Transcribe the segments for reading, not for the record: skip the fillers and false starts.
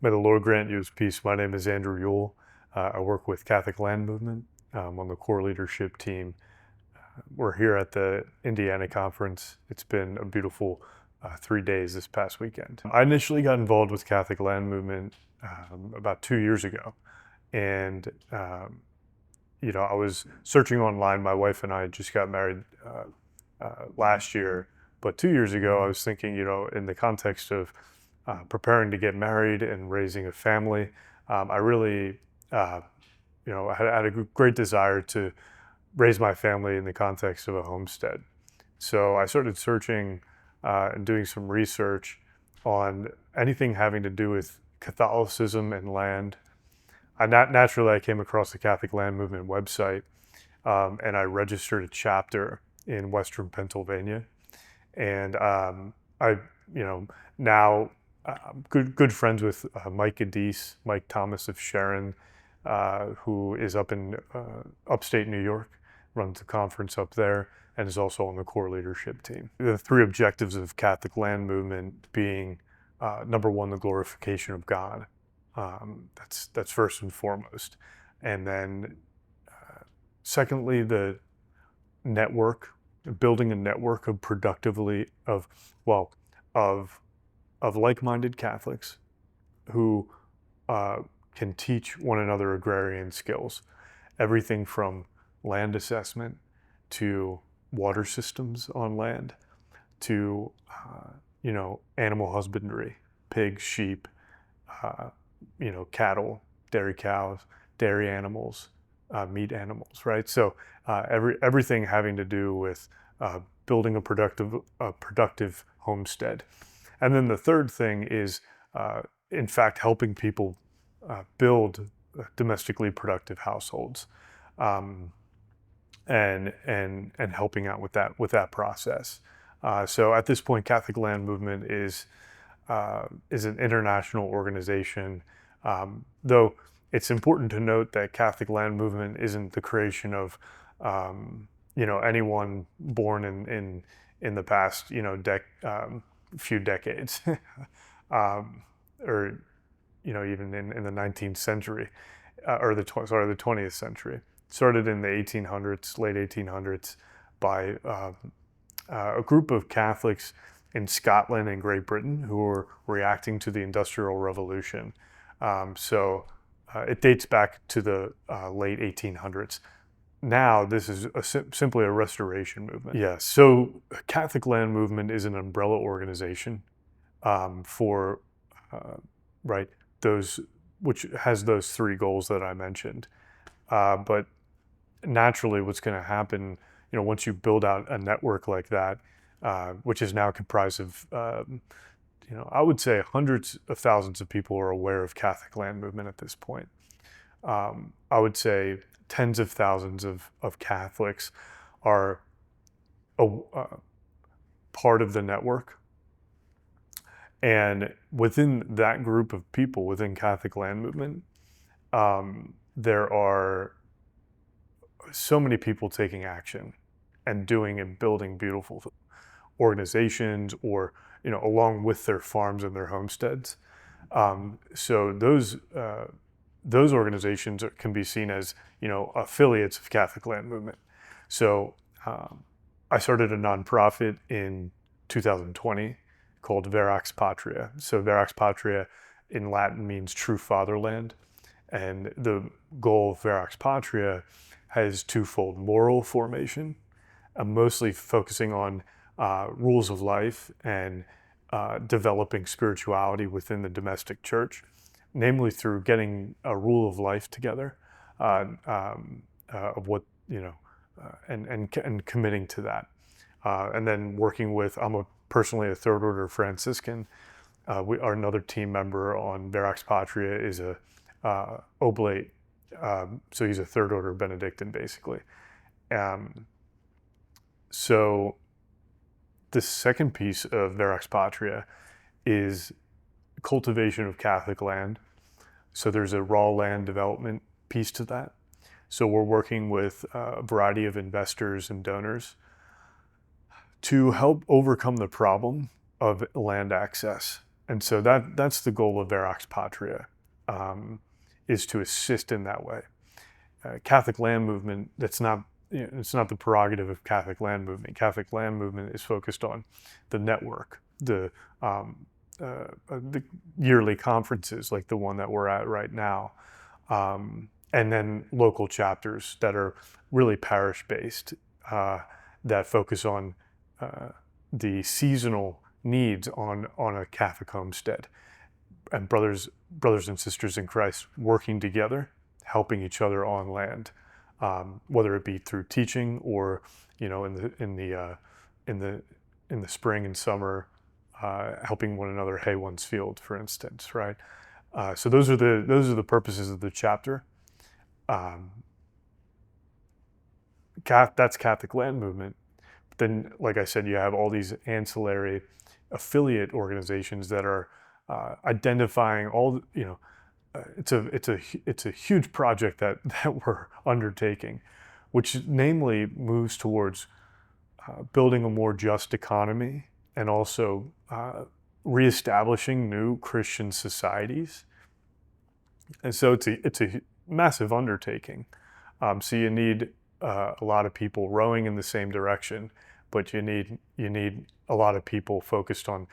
May the Lord grant you his peace. My name is Andrew Ewell. I work with Catholic Land Movement on the core leadership team. We're here at the Indiana conference. It's been a beautiful 3 days this past weekend. I initially got involved with Catholic Land Movement about 2 years ago. And, I was searching online. My wife and I just got married last year. But 2 years ago, I was thinking, in the context of preparing to get married and raising a family, I really, I had a great desire to raise my family in the context of a homestead. So I started searching and doing some research on anything having to do with Catholicism and land. Naturally, I came across the Catholic Land Movement website, and I registered a chapter in Western Pennsylvania. And now I'm good friends with Mike Adise, Mike Thomas of Sharon, who is up in upstate New York, runs the conference up there, and is also on the core leadership team. The three objectives of Catholic Land Movement being number one, the glorification of God. That's first and foremost, and then secondly, the network, building a network of of like-minded Catholics who can teach one another agrarian skills, everything from land assessment to water systems on land to animal husbandry, pigs, sheep, cattle, dairy cows, dairy animals, meat animals, right? So everything having to do with building a productive homestead. And then the third thing is, in fact, helping people build domestically productive households, and helping out with that process. So at this point, Catholic Land Movement is an international organization, though it's important to note that Catholic Land Movement isn't the creation of anyone born in the past few decades, or even in the 19th century, or the 20th century. Started in the 1800s, late 1800s, by a group of Catholics in Scotland and Great Britain who were reacting to the Industrial Revolution. So it dates back to the late 1800s. Now, this is simply a restoration movement. Yeah, so Catholic Land Movement is an umbrella organization for those, which has those three goals that I mentioned. But naturally, what's going to happen, once you build out a network like that, which is now comprised of, I would say hundreds of thousands of people are aware of Catholic Land Movement at this point. I would say tens of thousands of Catholics are part of the network. And within that group of people, within Catholic Land Movement, there are so many people taking action and doing and building beautiful organizations, or along with their farms and their homesteads. So those organizations can be seen as affiliates of Catholic Land Movement. So I started a nonprofit in 2020 called Verax Patria. So Verax Patria in Latin means true fatherland, and the goal of Verax Patria has twofold: moral formation, mostly focusing on rules of life and developing spirituality within the domestic church, namely through getting a rule of life together, of what and committing to that, and then working with. I'm personally a third order Franciscan. Another team member on Verax Patria is a oblate, so he's a third order Benedictine, basically. So the second piece of Verax Patria is cultivation of Catholic land. So there's a raw land development piece to that. So we're working with a variety of investors and donors to help overcome the problem of land access And so that's the goal of Verax Patria, is to assist in that way. Catholic Land Movement, that's not, it's not the prerogative of Catholic Land Movement. Catholic Land Movement is focused on the network, the yearly conferences like the one that we're at right now, and then local chapters that are really parish-based, that focus on the seasonal needs on a Catholic homestead, and brothers and sisters in Christ working together, helping each other on land, whether it be through teaching or, in the spring and summer, helping one another hay one's field, for instance, right? So those are the purposes of the chapter. That's Catholic Land Movement. But then, like I said, you have all these ancillary affiliate organizations that are identifying all. It's a huge project that we're undertaking, which namely moves towards building a more just economy and also reestablishing new Christian societies. And so it's a massive undertaking. So you need a lot of people rowing in the same direction, but you need a lot of people focused on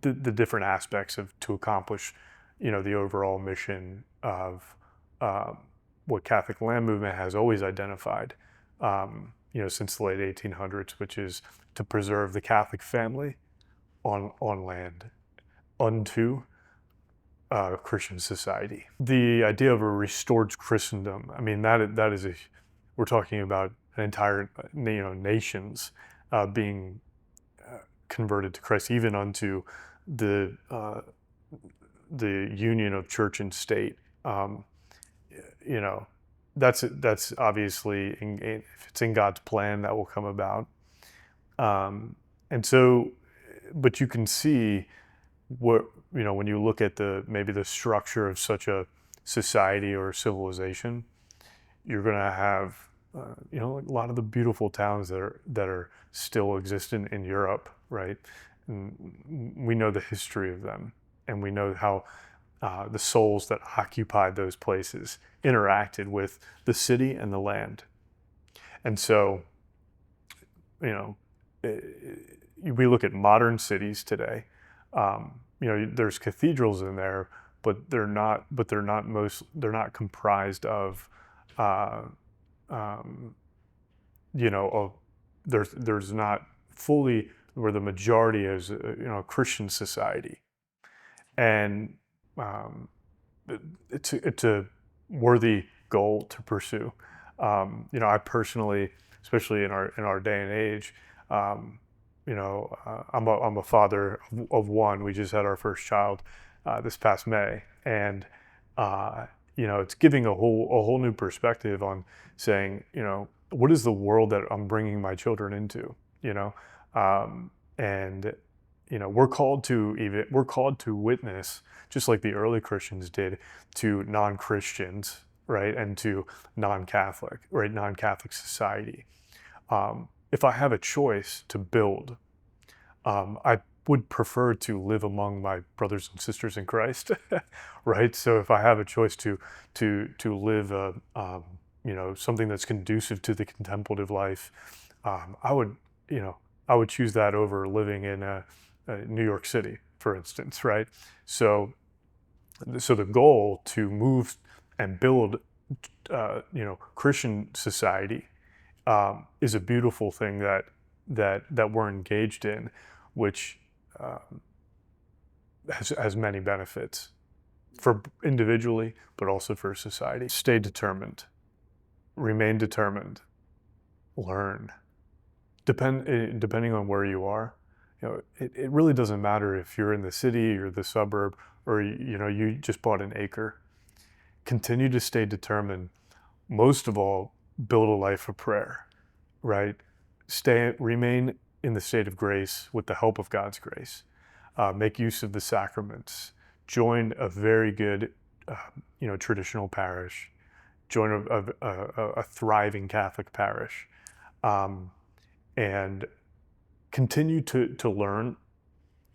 the different aspects to accomplish, the overall mission of what Catholic Land Movement has always identified, since the late 1800s, which is to preserve the Catholic family on land unto Christian society. The idea of a restored Christendom, I mean, that is we're talking about an entire, nations being converted to Christ, even unto the union of church and state. That's obviously, if it's in God's plan, that will come about. And so, but you can see when you look at maybe the structure of such a society or civilization, you're going to have, a lot of the beautiful towns that are still existent in Europe, right? And we know the history of them, and we know how the souls that occupied those places interacted with the city and the land. And so, we look at modern cities today. There's cathedrals in there, but they're not comprised of, there's not fully where the majority is, a Christian society, and it's a worthy goal to pursue. I personally, especially in our day and age, I'm a father of one. We just had our first child this past May, and it's giving a whole new perspective on saying, what is the world that I'm bringing my children into, and we're called to witness, just like the early Christians did, to non-Christians, right, and to non-Catholic society. If I have a choice to build, I would prefer to live among my brothers and sisters in Christ, right? So if I have a choice to live something that's conducive to the contemplative life, I would choose that over living in New York City, for instance, right? So the goal to move and build, Christian society, is a beautiful thing that we're engaged in, which has many benefits for individually, but also for society. Stay determined, remain determined, learn. Depending on where you are, it really doesn't matter if you're in the city or the suburb, or you just bought an acre. Continue to stay determined. Most of all, build a life of prayer, right? Remain in the state of grace with the help of God's grace. Make use of the sacraments. Join a very good, traditional parish. Join a thriving Catholic parish, and continue to learn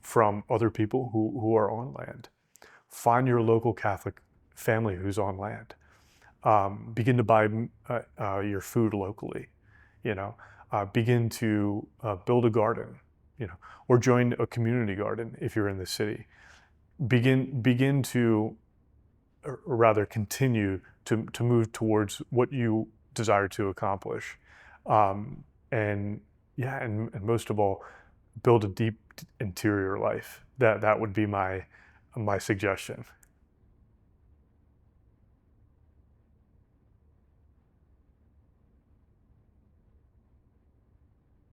from other people who are on land. Find your local Catholic family who's on land. Begin to buy your food locally. You know, begin to build a garden. You know, or join a community garden if you're in the city. Begin to, or rather, continue to move towards what you desire to accomplish, and yeah, and most of all, build a deep interior life. That would be my suggestion.